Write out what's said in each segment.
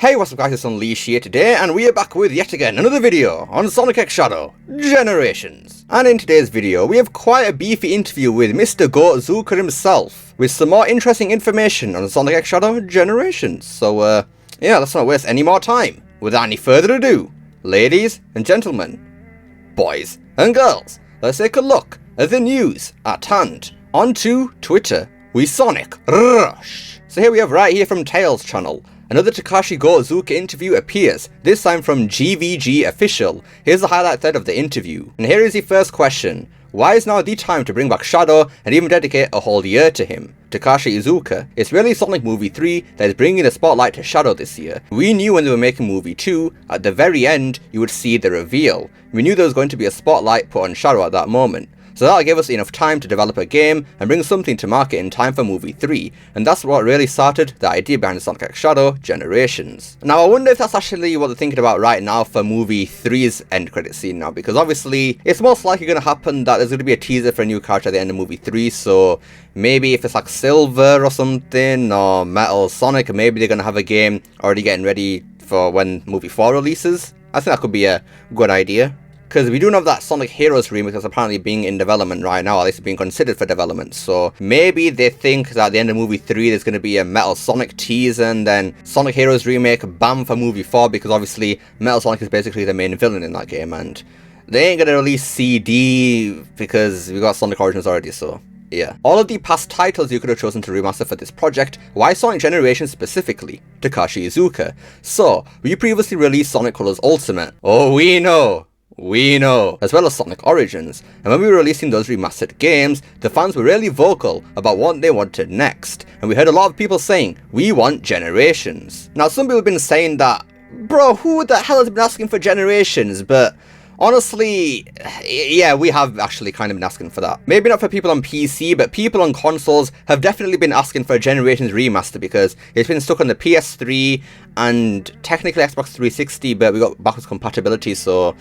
Hey, what's up guys, it's Unleash here today, and we are back with yet again another video on Sonic X Shadow Generations. And in today's video, we have quite a beefy interview with Mr. Goatzuka himself, with some more interesting information on Sonic X Shadow Generations. So, yeah, let's not waste any more time. Without any further ado, ladies and gentlemen, boys and girls, let's take a look at the news at hand. Onto Twitter, we Sonic Rush. So here we have right here from Tails channel. Another Takashi Goatzuka interview appears, this time from GVG Official. Here's the highlight thread of the interview. And here is the first question. Why is now the time to bring back Shadow and even dedicate a whole year to him? Takashi Iizuka, it's really Sonic Movie 3 that is bringing the spotlight to Shadow this year. We knew when they were making Movie 2, at the very end, you would see the reveal. We knew there was going to be a spotlight put on Shadow at that moment. So that'll give us enough time to develop a game and bring something to market in time for Movie 3, and that's what really started the idea behind Sonic X Shadow Generations. Now I wonder if that's actually what they're thinking about right now for Movie 3's end credit scene now, because obviously it's most likely going to happen that there's going to be a teaser for a new character at the end of Movie 3, so maybe if it's like Silver or something, or Metal Sonic, maybe they're going to have a game already getting ready for when Movie 4 releases. I think that could be a good idea. Because we do have that Sonic Heroes remake that's apparently being in development right now, at least being considered for development. So maybe they think that at the end of Movie 3 there's going to be a Metal Sonic teaser and then Sonic Heroes remake bam for Movie 4, because obviously Metal Sonic is basically the main villain in that game and they ain't going to release CD because we got Sonic Origins already, so yeah. All of the past titles you could have chosen to remaster for this project, why Sonic Generations specifically? Takashi Iizuka. So, we previously released Sonic Colors Ultimate. Oh, we know, as well as Sonic Origins, and when we were releasing those remastered games, the fans were really vocal about what they wanted next, and we heard a lot of people saying, we want Generations. Now some people have been saying that, bro, who the hell has been asking for Generations? But honestly, yeah, we have actually kind of been asking for that. Maybe not for people on PC, but people on consoles have definitely been asking for a Generations remaster because it's been stuck on the PS3 and technically Xbox 360, but we got backwards compatibility, so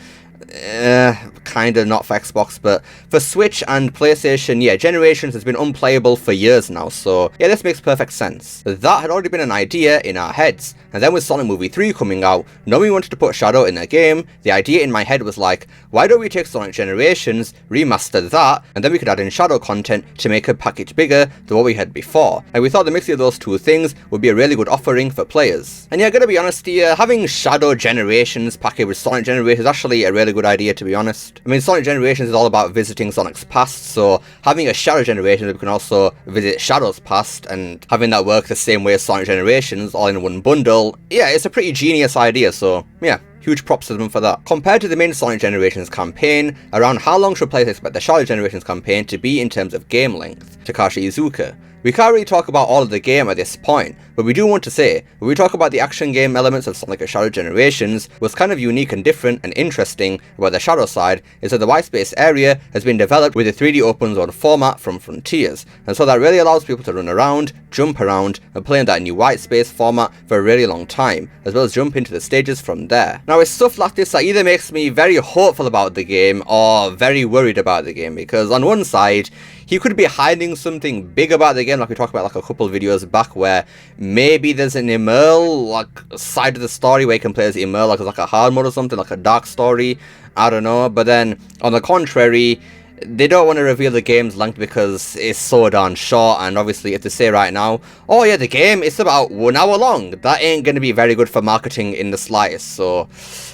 kind of not for Xbox, but for Switch and PlayStation, yeah, Generations has been unplayable for years now, so yeah, this makes perfect sense. That had already been an idea in our heads, and then with Sonic Movie 3 coming out, knowing we wanted to put Shadow in a game, the idea in my head was like, why don't we take Sonic Generations, remaster that, and then we could add in Shadow content to make a package bigger than what we had before, and we thought the mix of those two things would be a really good offering for players. And yeah, gotta be honest here, having Shadow Generations packaged with Sonic Generations is actually a really good idea, to be honest. I mean, Sonic Generations is all about visiting Sonic's past, so having a Shadow Generation, we can also visit Shadow's past, and having that work the same way as Sonic Generations, all in one bundle, yeah, it's a pretty genius idea, so yeah. Huge props to them for that. Compared to the main Sonic Generations campaign, around how long should players expect the Shadow Generations campaign to be in terms of game length? Takashi Iizuka. We can't really talk about all of the game at this point, but we do want to say, when we talk about the action game elements of Sonic X Shadow Generations, what's kind of unique and different and interesting about the Shadow side is that the white space area has been developed with a 3D open zone format from Frontiers, and so that really allows people to run around, jump around, and play in that new white space format for a really long time, as well as jump into the stages from there. Now it's stuff like this that either makes me very hopeful about the game or very worried about the game, because on one side, he could be hiding something big about the game, like we talked about like a couple of videos back, where maybe there's an Emerl like side of the story where you can play as Emerl, like a hard mode or something, like a dark story, I don't know. But then on the contrary, they don't want to reveal the game's length because it's so darn short, and obviously if they say right now, oh yeah, the game is about 1 hour long, that ain't going to be very good for marketing in the slightest. So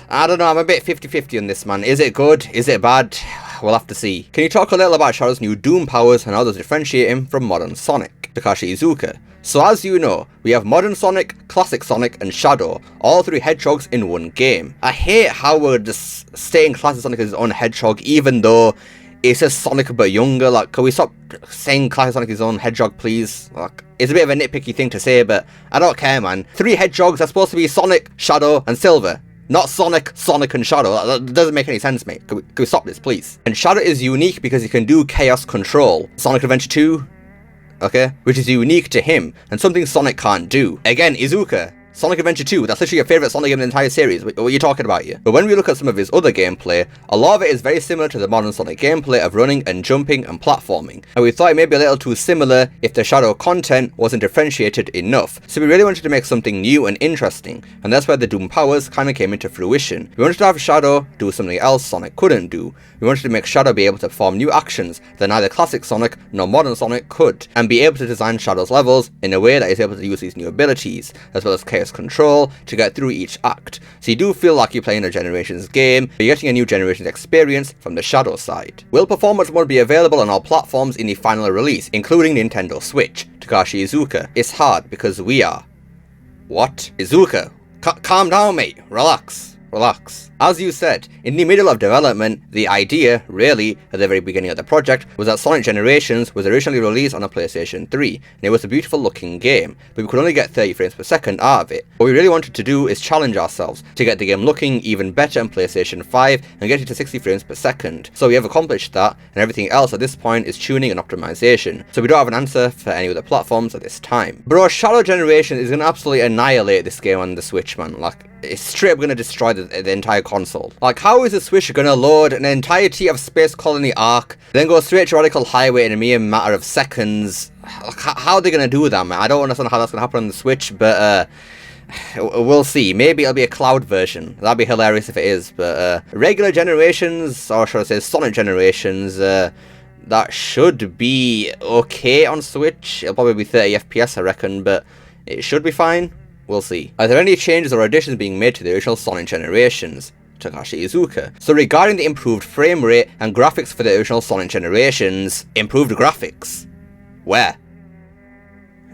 I don't know, I'm a bit 50-50 on this, man. Is it good? Is it bad? We'll have to see. Can you talk a little about Shadow's new Doom powers and how those differentiate him from modern Sonic? Takashi Iizuka. So as you know, we have modern Sonic, classic Sonic, and Shadow, all three hedgehogs in one game. I hate how we're just saying classic Sonic is his own hedgehog, even though it's just Sonic but younger. Like, can we stop saying classic Sonic is his own hedgehog, please? Like, it's a bit of a nitpicky thing to say, but I don't care, man. 3 hedgehogs are supposed to be Sonic, Shadow, and Silver. Not Sonic, and Shadow. That doesn't make any sense, mate. Can we stop this, please? And Shadow is unique because he can do Chaos Control. Sonic Adventure 2, okay? Which is unique to him, and something Sonic can't do. Again, Iizuka, Sonic Adventure 2, that's literally your favourite Sonic game in the entire series. What are you talking about here? But when we look at some of his other gameplay, a lot of it is very similar to the modern Sonic gameplay of running and jumping and platforming. And we thought it may be a little too similar if the Shadow content wasn't differentiated enough. So we really wanted to make something new and interesting, and that's where the Doom powers kind of came into fruition. We wanted to have Shadow do something else Sonic couldn't do. We wanted to make Shadow be able to perform new actions that neither classic Sonic nor modern Sonic could, and be able to design Shadow's levels in a way that is able to use these new abilities, as well as chaos control, to get through each act. So you do feel like you're playing a Generations game, but you're getting a new Generations experience from the Shadow side. Will performance mode be available on all platforms in the final release, including Nintendo Switch? Takashi Iizuka. It's hard because we are. What? Iizuka, calm down, mate. Relax. As you said, in the middle of development, the idea, really, at the very beginning of the project, was that Sonic Generations was originally released on a PlayStation 3, and it was a beautiful looking game, but we could only get 30 frames per second out of it. What we really wanted to do is challenge ourselves to get the game looking even better on PlayStation 5 and get it to 60 frames per second. So we have accomplished that, and everything else at this point is tuning and optimization, so we don't have an answer for any other platforms at this time. Bro, Shadow Generation is going to absolutely annihilate this game on the Switch, man. Like, it's straight up going to destroy the entire console. Like, how is the Switch going to load an entirety of Space Colony Arc, then go straight to Radical Highway in a mere matter of seconds? Like, how are they going to do that, man? I don't understand how that's going to happen on the Switch, but we'll see. Maybe it'll be a cloud version. That'd be hilarious if it is, but regular Generations, or should I say Sonic Generations, that should be okay on Switch. It'll probably be 30 FPS, I reckon, but it should be fine. We'll see. Are there any changes or additions being made to the original Sonic Generations? Takashi Iizuka. So regarding the improved frame rate and graphics for the original Sonic Generations, improved graphics? Where?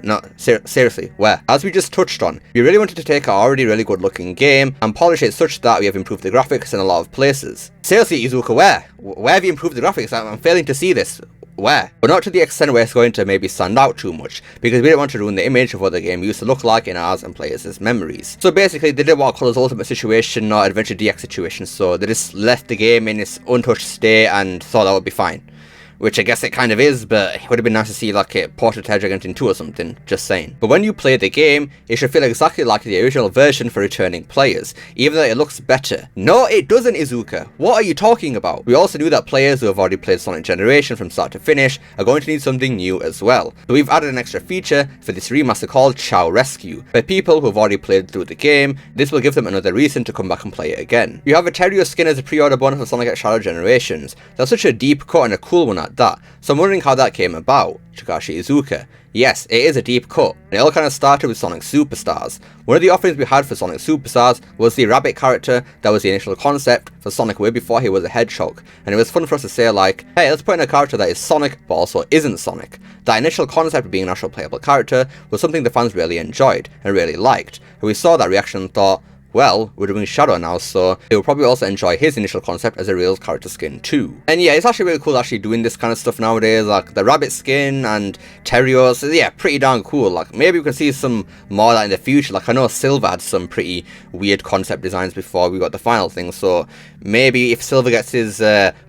No, seriously, where? As we just touched on, we really wanted to take our already really good looking game and polish it such that we have improved the graphics in a lot of places. Seriously, Iizuka, where? Where have you improved the graphics? I'm failing to see this. Where? But not to the extent where it's going to maybe stand out too much, because we didn't want to ruin the image of what the game used to look like in ours and players' memories. So basically, they did what I call Ultimate Situation or Adventure DX situation, so they just left the game in its untouched state and thought that would be fine. Which I guess it kind of is, but it would have been nice to see like a ported Tedragon 2 or something, just saying. But when you play the game, it should feel exactly like the original version for returning players, even though it looks better. No, it doesn't, Iizuka. What are you talking about? We also knew that players who have already played Sonic Generation from start to finish are going to need something new as well. So we've added an extra feature for this remaster called Chao Rescue. For people who have already played through the game, this will give them another reason to come back and play it again. You have a Terrio skin as a pre-order bonus for Sonic X Shadow Generations. That's such a deep cut and a cool one at that. So I'm wondering how that came about. Takashi Iizuka. Yes, it is a deep cut, and it all kind of started with Sonic Superstars. One of the offerings we had for Sonic Superstars was the rabbit character that was the initial concept for Sonic way before he was a hedgehog, and it was fun for us to say like, hey, let's put in a character that is Sonic but also isn't Sonic. That initial concept of being an actual playable character was something the fans really enjoyed and really liked, and we saw that reaction and thought, well, we're doing Shadow now, so they will probably also enjoy his initial concept as a real character skin too. And yeah, it's actually really cool actually doing this kind of stuff nowadays, like the rabbit skin and Terrio, so yeah, pretty darn cool. Like, maybe we can see some more of that in the future. Like, I know Silver had some pretty weird concept designs before we got the final thing, so maybe if Silver gets his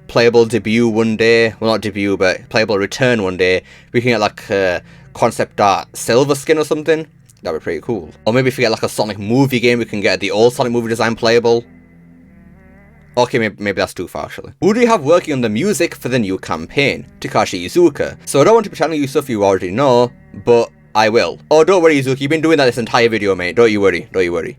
playable debut one day, well not debut, but playable return one day, we can get like a concept art Silver skin or something. That'd be pretty cool. Or maybe if we get like a Sonic movie game, we can get the old Sonic movie design playable. Okay, maybe that's too far actually. Who do you have working on the music for the new campaign? Takashi Iizuka. So I don't want to be telling you stuff you already know, but I will. Oh, don't worry, Iizuka, you've been doing that this entire video, mate. Don't you worry.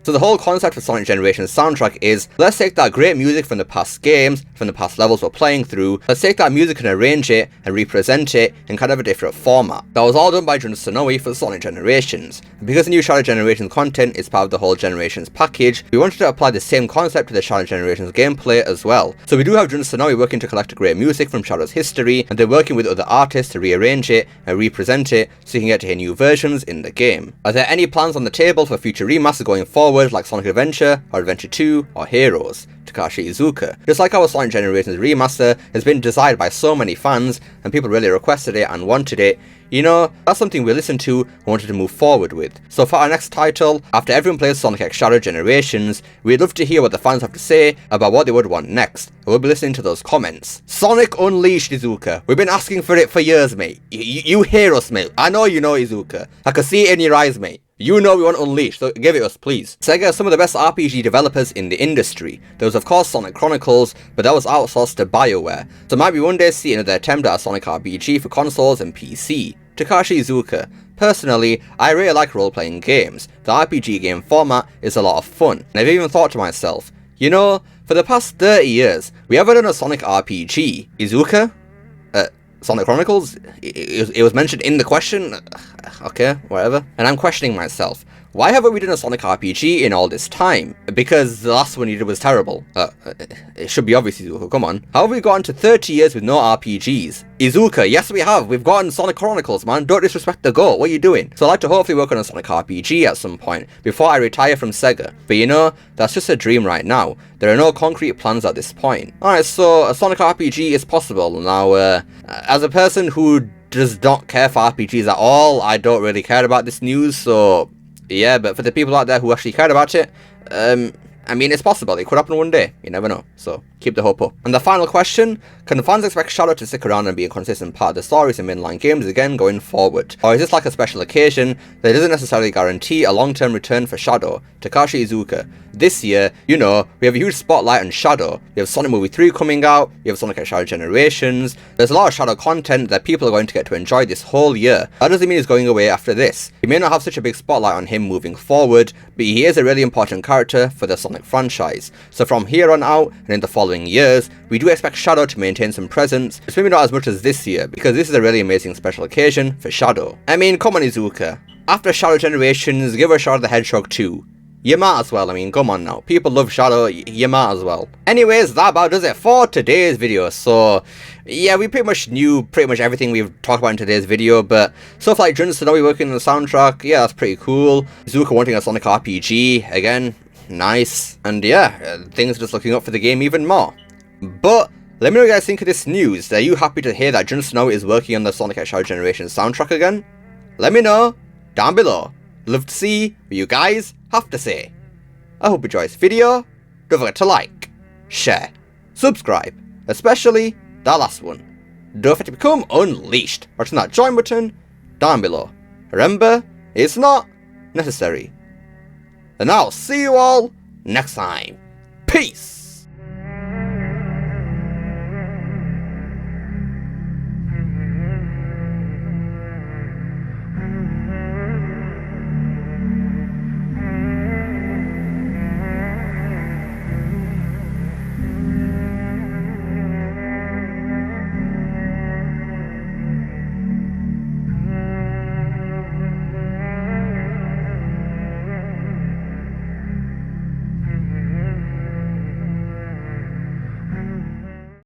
So the whole concept of Sonic Generations soundtrack is, let's take that great music from the past games, from the past levels we're playing through, let's take that music and arrange it and represent it in kind of a different format. That was all done by Jun Sonoe for Sonic Generations. And because the new Shadow Generations content is part of the whole Generations package, we wanted to apply the same concept to the Shadow Generations gameplay as well. So we do have Jun Sonoe working to collect great music from Shadow's history, and they're working with other artists to rearrange it and represent it so you can get to hear new versions in the game. Are there any plans on the table for future remasters going forward, like Sonic Adventure, or Adventure 2, or Heroes? Takashi Iizuka. Just like our Sonic Generations remaster has been desired by so many fans, and people really requested it and wanted it, you know, that's something we listened to and wanted to move forward with. So for our next title, after everyone plays Sonic X Shadow Generations, we'd love to hear what the fans have to say about what they would want next, and we'll be listening to those comments. Sonic Unleashed, Iizuka. We've been asking for it for years, mate. You hear us, mate. I know you know, Iizuka. I can see it in your eyes, mate. You know we want Unleashed, so give it us, please. Sega are some of the best RPG developers in the industry. There was of course Sonic Chronicles, but that was outsourced to BioWare, so might be one day see another attempt at a Sonic RPG for consoles and PC. Takashi Iizuka. Personally, I really like role-playing games. The RPG game format is a lot of fun, and I've even thought to myself, you know, for the past 30 years, we haven't done a Sonic RPG. Iizuka? Sonic Chronicles? It was mentioned in the question? Okay, whatever. And I'm questioning myself. Why haven't we done a Sonic RPG in all this time? Because the last one you did was terrible. It should be obvious, Iizuka, come on. How have we gotten to 30 years with no RPGs? Iizuka, yes we have. We've gotten Sonic Chronicles, man. Don't disrespect the GOAT. What are you doing? So I'd like to hopefully work on a Sonic RPG at some point, before I retire from Sega. But you know, that's just a dream right now. There are no concrete plans at this point. Alright, so a Sonic RPG is possible. Now, as a person who does not care for RPGs at all, I don't really care about this news, so yeah, but for the people out there who actually cared about it, I mean, it's possible. It could happen one day. You never know. So, keep the hope up. And the final question, can fans expect Shadow to stick around and be a consistent part of the stories in mainline games again going forward? Or is this like a special occasion that doesn't necessarily guarantee a long-term return for Shadow? Takashi Iizuka. This year, you know, we have a huge spotlight on Shadow. We have Sonic Movie 3 coming out, we have Sonic X Shadow Generations. There's a lot of Shadow content that people are going to get to enjoy this whole year. That doesn't mean he's going away after this. We may not have such a big spotlight on him moving forward, but he is a really important character for the Sonic franchise. So from here on out, and in the following years, we do expect Shadow to maintain some presence, just maybe not as much as this year, because this is a really amazing special occasion for Shadow. I mean, come on Iizuka. After Shadow Generations, give us Shadow the Hedgehog 2. You might as well, I mean, come on now. People love Shadow, you might as well. Anyways, that about does it for today's video. So, yeah, we pretty much knew pretty much everything we've talked about in today's video, but stuff like Jun Tsunomi working on the soundtrack, yeah, that's pretty cool. Iizuka wanting a Sonic RPG, again, nice. And yeah, things are just looking up for the game even more. But let me know what you guys think of this news. Are you happy to hear that Jun Tsunomi is working on the Sonic X Shadow Generation soundtrack again? Let me know down below. Love to see what you guys have to say. I hope you enjoyed this video. Don't forget to like, share, subscribe, especially that last one. Don't forget to become Unleashed by pressing that join button down below. Remember, it's not necessary. And I'll see you all next time. Peace!